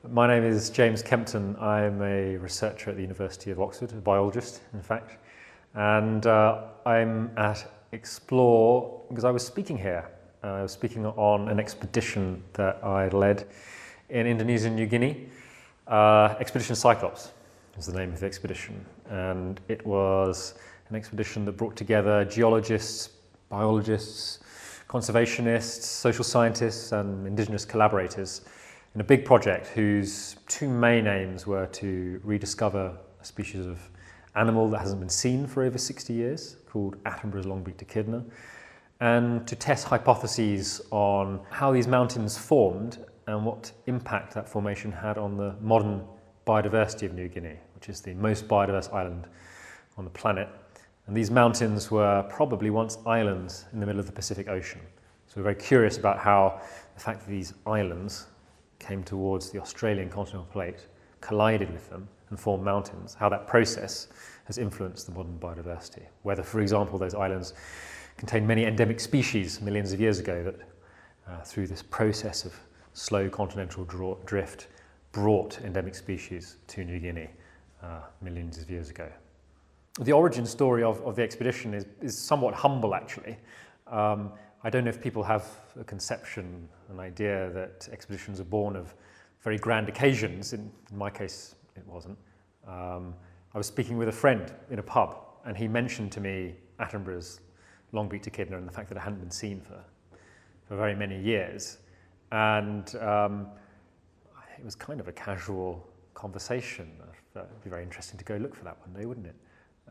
My name is James Kempton. I'm a researcher at the University of Oxford, a biologist in fact, and I'm at Explore because I was speaking here. I was speaking on an expedition that I led in Indonesia and New Guinea. Expedition Cyclops was the name of the expedition, and it was an expedition that brought together geologists, biologists, conservationists, social scientists and Indigenous collaborators in a big project whose two main aims were to rediscover a species of animal that hasn't been seen for over 60 years called Attenborough's long-beaked echidna, and to test hypotheses on how these mountains formed and what impact that formation had on the modern biodiversity of New Guinea, which is the most biodiverse island on the planet. And these mountains were probably once islands in the middle of the Pacific Ocean. So we're very curious about how the fact that these islands came towards the Australian continental plate, collided with them and formed mountains, how that process has influenced the modern biodiversity. Whether, for example, those islands contained many endemic species millions of years ago that through this process of slow continental drift brought endemic species to New Guinea millions of years ago. The origin story of the expedition is somewhat humble, actually. I don't know if people have a conception, an idea that expeditions are born of very grand occasions. In my case, it wasn't. I was speaking with a friend in a pub, and he mentioned to me Attenborough's long-beaked echidna and the fact that it hadn't been seen for very many years. And it was kind of a casual conversation. It'd be very interesting to go look for that one day, wouldn't it?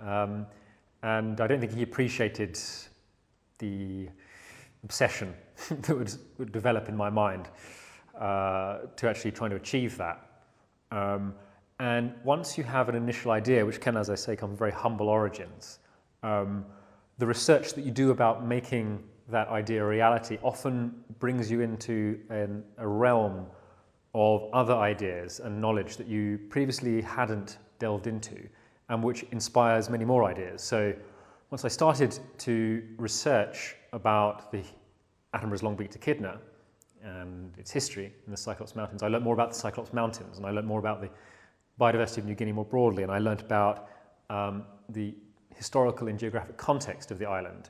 And I don't think he appreciated the obsession that would develop in my mind to actually trying to achieve that. And once you have an initial idea, which can, as I say, come from very humble origins, the research that you do about making that idea a reality often brings you into a realm of other ideas and knowledge that you previously hadn't delved into, and which inspires many more ideas. So once I started to research about the Attenborough's long-beaked echidna and its history in the Cyclops Mountains, I learned more about the Cyclops Mountains, and I learned more about the biodiversity of New Guinea more broadly, and I learned about the historical and geographic context of the island.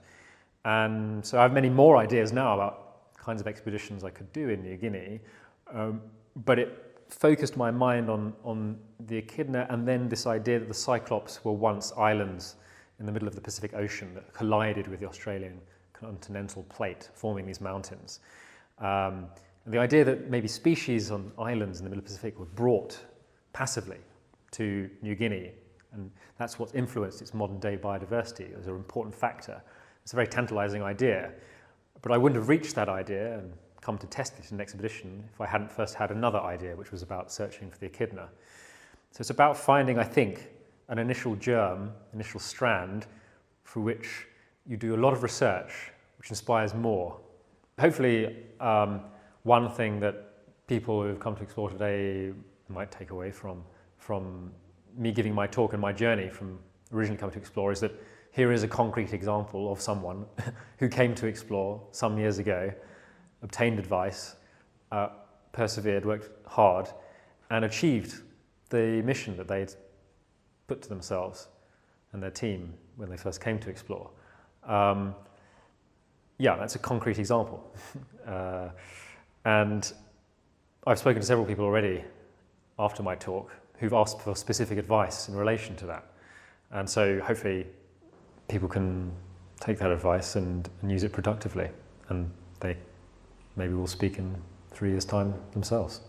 And so I have many more ideas now about kinds of expeditions I could do in New Guinea, but it focused my mind on the echidna and then this idea that the Cyclops were once islands in the middle of the Pacific Ocean that collided with the Australian continental plate, forming these mountains. And the idea that maybe species on islands in the middle of the Pacific were brought passively to New Guinea, and that's what's influenced its modern day biodiversity as an important factor. It's a very tantalizing idea, but I wouldn't have reached that idea and come to test it in an expedition if I hadn't first had another idea, which was about searching for the echidna. So it's about finding, I think, an initial germ, initial strand, through which you do a lot of research, which inspires more. Hopefully, one thing that people who have come to Explore today might take away from me giving my talk and my journey from originally coming to Explore is that here is a concrete example of someone who came to Explore some years ago, obtained advice, persevered, worked hard, and achieved the mission that they'd put to themselves and their team when they first came to Explore. Yeah, that's a concrete example. And I've spoken to several people already after my talk who've asked for specific advice in relation to that. And so hopefully people can take that advice and use it productively, and they maybe will speak in 3 years' time themselves.